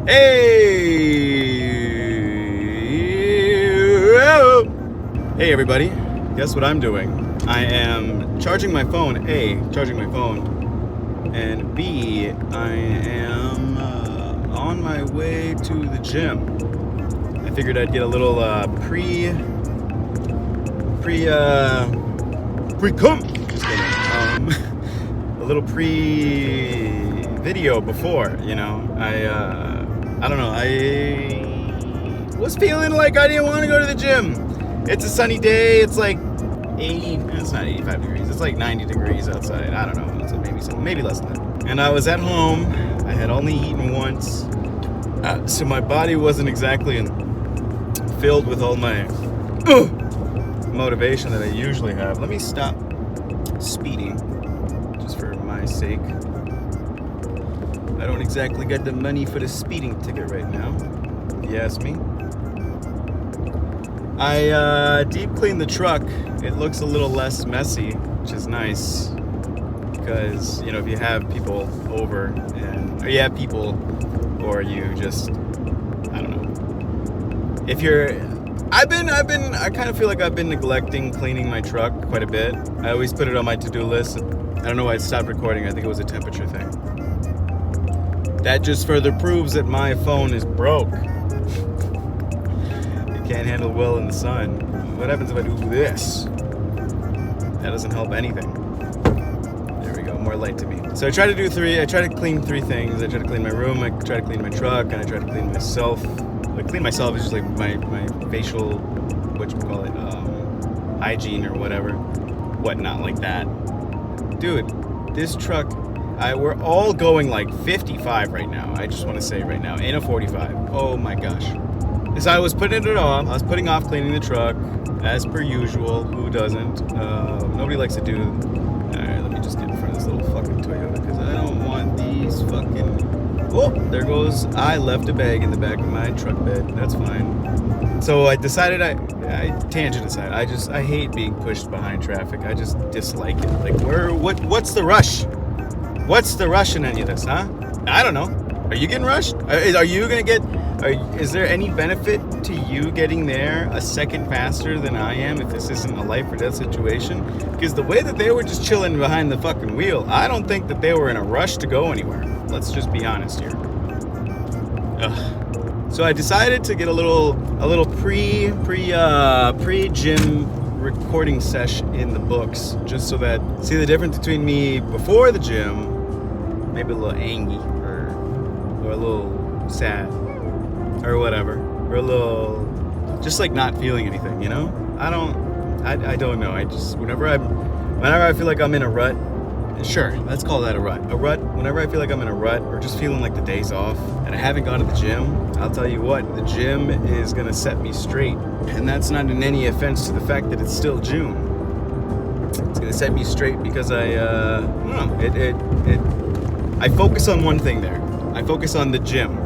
Hey everybody, guess what I'm doing? I am charging my phone, charging my phone, and B, I am on my way to the gym. I figured I'd get a little just kidding, a little pre-video before, you know. I don't know, I was feeling like I didn't want to go to the gym. It's a sunny day. It's like 80. It's not 85 degrees. It's like 90 degrees outside. I don't know. So maybe less than that. And I was at home. I had only eaten once, so my body wasn't exactly filled with all my motivation that I usually have. Let me stop speeding, just for my sake. I don't exactly get the money for the speeding ticket right now, if you ask me. I deep cleaned the truck. It looks a little less messy, which is nice, because, you know, if you have people over or you have people, or you just, I don't know. If you're, I kind of feel like I've been neglecting cleaning my truck quite a bit. I always put it on my to-do list. I don't know why I stopped recording. I think it was a temperature thing. That just further proves that my phone is broke. Can't handle well in the sun. What happens if I do this? That doesn't help anything. There we go, more light to me. So I try to clean three things. I try to clean my room, I try to clean my truck, and I try to clean myself. Like, clean myself is just like my facial, hygiene or whatnot like that. Dude, this truck, we're all going like 55 right now. I just want to say right now, in a 45. Oh my gosh. So I was putting it off. I was putting off cleaning the truck, as per usual. Who doesn't? Nobody likes to do. Alright, let me just get in front of this little fucking Toyota, because I don't want these fucking. Oh, there goes. I left a bag in the back of my truck bed. That's fine. So I decided. Tangent aside, I hate being pushed behind traffic. I just dislike it. Like, what's the rush? What's the rush in any of this, huh? I don't know. Are you getting rushed? Are you gonna get? Is there any benefit to you getting there a second faster than I am if this isn't a life or death situation? Because the way that they were just chilling behind the fucking wheel, I don't think that they were in a rush to go anywhere. Let's just be honest here. Ugh. So I decided to get a little pre-gym recording sesh in the books, just so that see the difference between me before the gym, maybe a little angry or a little sad. Or whatever, or a little, just like not feeling anything, you know? I don't know. I just, whenever I feel like I'm in a rut, sure, let's call that a rut. Whenever I feel like I'm in a rut, or just feeling like the day's off, and I haven't gone to the gym, I'll tell you what, the gym is gonna set me straight. And that's not in any offense to the fact that it's still June. It's gonna set me straight because I focus on one thing there. I focus on the gym.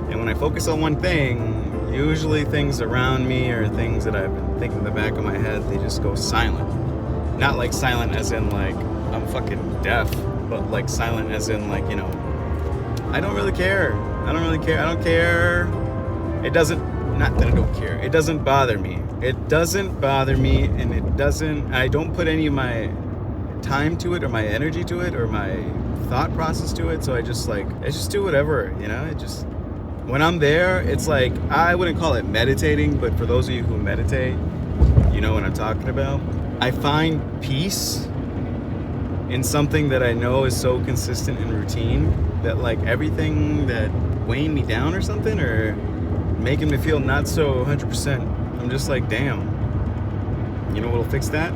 And when I focus on one thing, usually things around me or things that I've been thinking in the back of my head, they just go silent. Not like silent as in like I'm fucking deaf, but like silent as in like, you know, I don't really care. I don't care. It doesn't, not that I don't care. It doesn't bother me. And I don't put any of my time to it or my energy to it or my thought process to it. So I just do whatever, you know. When I'm there, it's like, I wouldn't call it meditating, but for those of you who meditate, you know what I'm talking about. I find peace in something that I know is so consistent and routine that, like, everything that weighing me down or something, or making me feel not so 100%, I'm just like, damn, you know what'll fix that?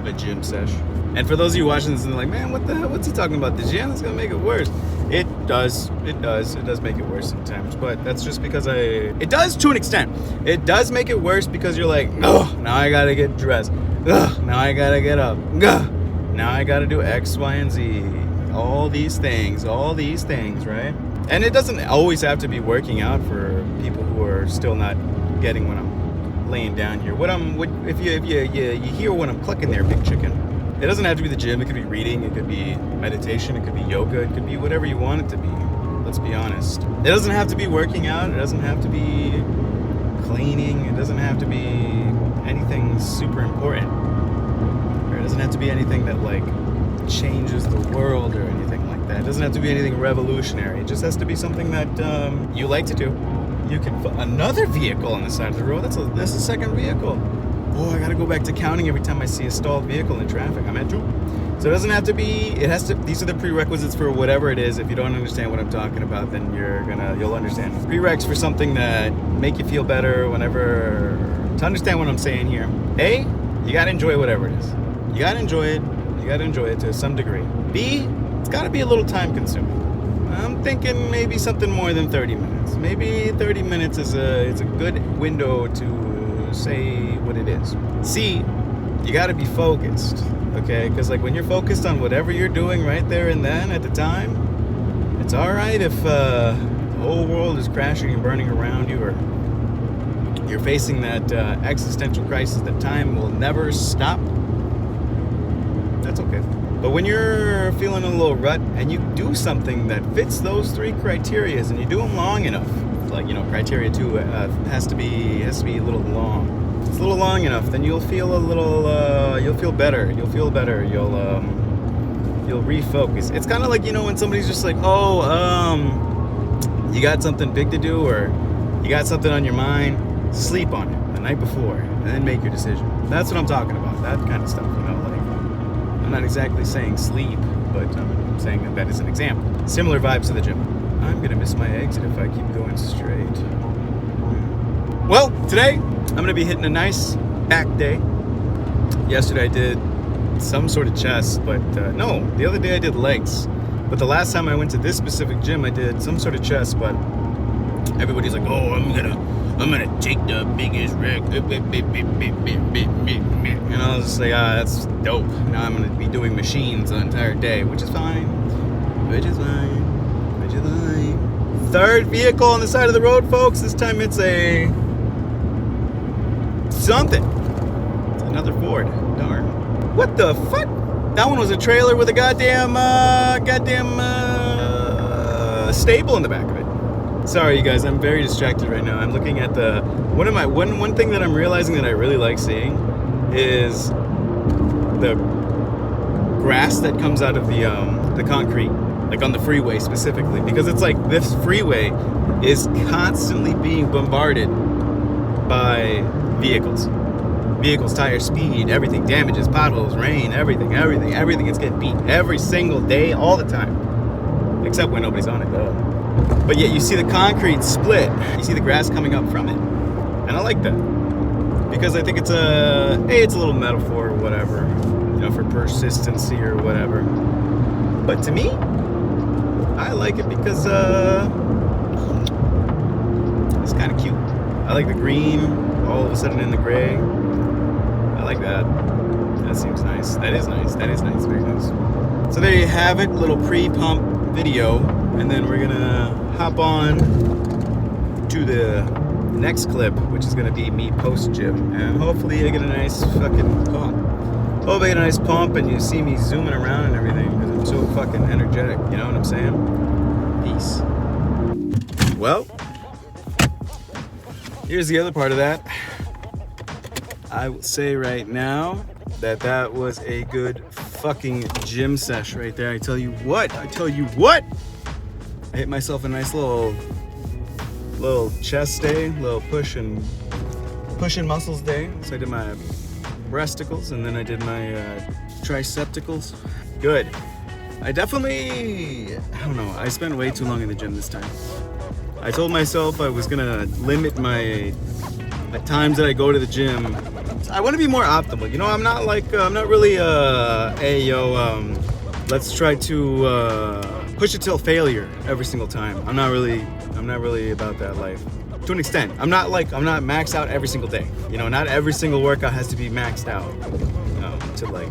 A gym sesh. And for those of you watching this and they're like, man, what the hell? What's he talking about? The gym? That's gonna make it worse. It does make it worse sometimes, but that's just because it does to an extent. It does make it worse because you're like, oh, now I gotta get dressed. Ugh, now I gotta get up. Ugh, now I gotta do X, Y, and Z. All these things, right? And it doesn't always have to be working out for people who are still not getting what I'm laying down here. If you hear what I'm clucking there, big chicken. It doesn't have to be the gym. It could be reading. It could be meditation. It could be yoga. It could be whatever you want it to be. Let's be honest. It doesn't have to be working out. It doesn't have to be cleaning. It doesn't have to be anything super important. Or it doesn't have to be anything that like changes the world or anything like that. It doesn't have to be anything revolutionary. It just has to be something that you like to do. You can another vehicle on the side of the road. That's a second vehicle. Oh, I gotta go back to counting every time I see a stalled vehicle in traffic. I'm at 2. So it doesn't have to be. It has to. These are the prerequisites for whatever it is. If you don't understand what I'm talking about, then you'll understand. Prereqs for something that make you feel better. Whenever to understand what I'm saying here. A, you gotta enjoy whatever it is. You gotta enjoy it. You gotta enjoy it to some degree. B, it's gotta be a little time consuming. I'm thinking maybe something more than 30 minutes. Maybe 30 minutes is a good window to say what it is. C, you got to be focused, okay? Because like when you're focused on whatever you're doing right there and then at the time, it's all right if the whole world is crashing and burning around you, or you're facing that existential crisis that time will never stop. That's okay. But when you're feeling a little rut and you do something that fits those 3 criterias and you do them long enough, like, criteria 2 has to be a little long. If it's a little long enough, then you'll feel a little, you'll feel better. You'll refocus. It's kind of like, when somebody's just like, you got something big to do, or you got something on your mind, sleep on it the night before and then make your decision. That's what I'm talking about. That kind of stuff, I'm not exactly saying sleep, but I'm saying that is an example. Similar vibes to the gym. I'm gonna miss my exit if I keep going straight. Well, today I'm gonna be hitting a nice back day. Yesterday I did some sort of chest, but no, the other day I did legs. But the last time I went to this specific gym, I did some sort of chest, but everybody's like, oh, I'm gonna take the biggest wreck. And I was just like, that's dope. Now I'm gonna be doing machines the entire day, which is fine. Third vehicle on the side of the road, folks. This time it's a something. It's another Ford. Darn. What the fuck? That one was a trailer with a goddamn stable in the back of it. Sorry, you guys. I'm very distracted right now. I'm looking at one thing that I'm realizing that I really like seeing is the grass that comes out of the concrete, like on the freeway specifically, because it's like this freeway is constantly being bombarded by vehicles, tire speed, everything, damages, potholes, rain, everything is getting beat every single day, all the time, except when nobody's on it though. But yet you see the concrete split, you see the grass coming up from it, and I like that because I think it's a little metaphor or whatever, for persistency or whatever. But to me, I like it because it's kind of cute. I like the green all of a sudden in the gray. I like that. That seems nice. That is nice. Very nice. So there you have it, little pre-pump video, and then we're gonna hop on to the next clip, which is gonna be me post-gym, and hopefully I get a nice fucking pump. Hope I get a nice pump and you see me zooming around and everything, because I'm so fucking energetic, you know what I'm saying? Peace. Well, here's the other part of that. I will say right now that was a good fucking gym sesh right there. I tell you what. I hit myself a nice little chest day, little pushing muscles day. So I did my breasticles and then I did my tricepticals. Good. I don't know, I spent way too long in the gym this time. I told myself I was gonna limit my times that I go to the gym. I want to be more optimal. I'm not really let's try to push it till failure every single time. I'm not really about that life. To an extent. I'm not maxed out every single day. Not every single workout has to be maxed out. To like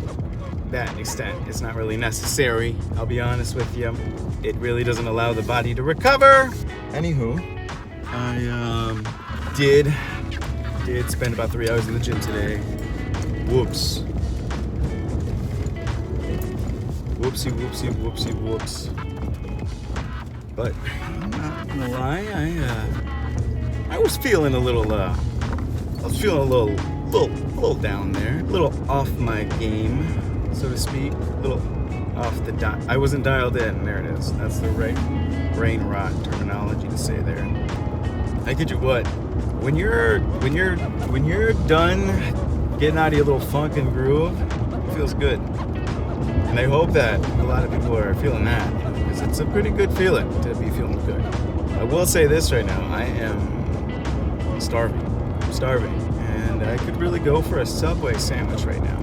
that extent. It's not really necessary. I'll be honest with you. It really doesn't allow the body to recover. Anywho, I did spend about 3 hours in the gym today. Whoops. Whoopsie. But not gonna lie, I was feeling a little little down there, a little off my game, so to speak, a little off the dot. I wasn't dialed in. There it is. That's the right brain rot terminology to say there. I kid you what, when you're done getting out of your little funk and groove, it feels good. And I hope that a lot of people are feeling that, because it's a pretty good feeling to be feeling good. I will say this right now, I am starving. I'm starving. And I could really go for a Subway sandwich right now.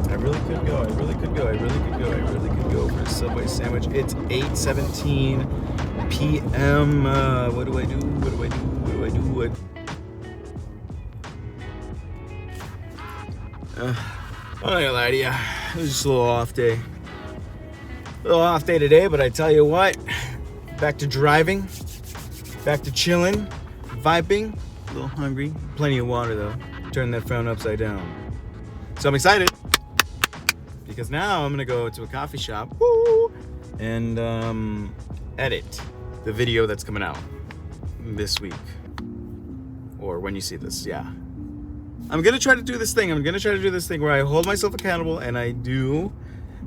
I really could go for a Subway sandwich. It's 8:17 p.m. What do I do? I'm not gonna lie to you. It was just a little off day. A little off day today, but I tell you what, back to driving, back to chilling, vibing, a little hungry, plenty of water though. Turn that phone upside down. So I'm excited because now I'm gonna go to a coffee shop and edit the video that's coming out this week, or when you see this. Yeah, I'm gonna try to do this thing. Where I hold myself accountable and I do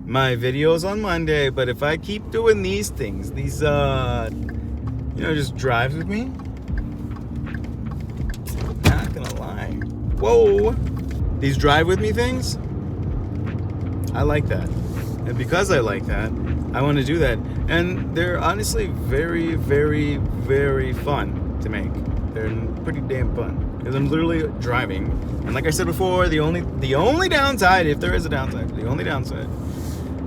my videos on Monday. But if I keep doing these things, these just drives with me, not gonna lie. Whoa, these drive with me things, I like that. And because I like that, I want to do that. And they're honestly very, very, very fun to make. They're pretty damn fun. Because I'm literally driving. And like I said before, the only downside, if there is a downside, the only downside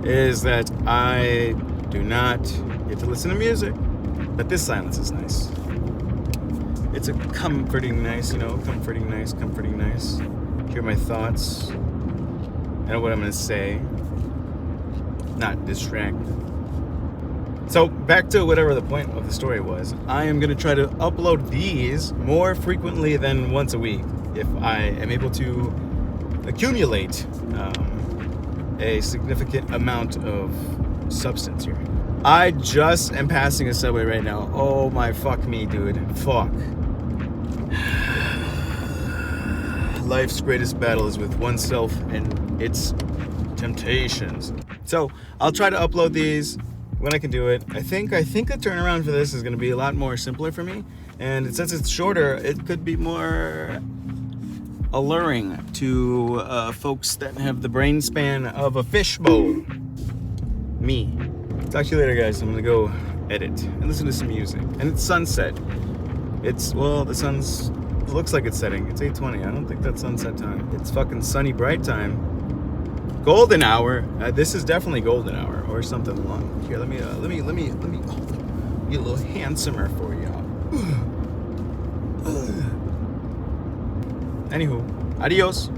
is that I do not get to listen to music. But this silence is nice. It's a comforting nice. Hear my thoughts. I know what I'm going to say. Not distract. So back to whatever the point of the story was. I am going to try to upload these more frequently than once a week if I am able to accumulate a significant amount of substance here. I just am passing a Subway right now. Oh my fuck me, dude. Fuck. Life's greatest battle is with oneself and its temptations. So I'll try to upload these when I can do it. I think the turnaround for this is going to be a lot more simpler for me, and since it's shorter, it could be more alluring to folks that have the brain span of a fishbowl. Me. Talk to you later, guys. I'm gonna go edit and listen to some music. And it's sunset. The sun's looks like it's setting. It's 8:20. I don't think that's sunset time. It's fucking sunny bright time. Golden hour. This is definitely golden hour or something along here. Let me get a little handsomer for y'all. Anywho, adios.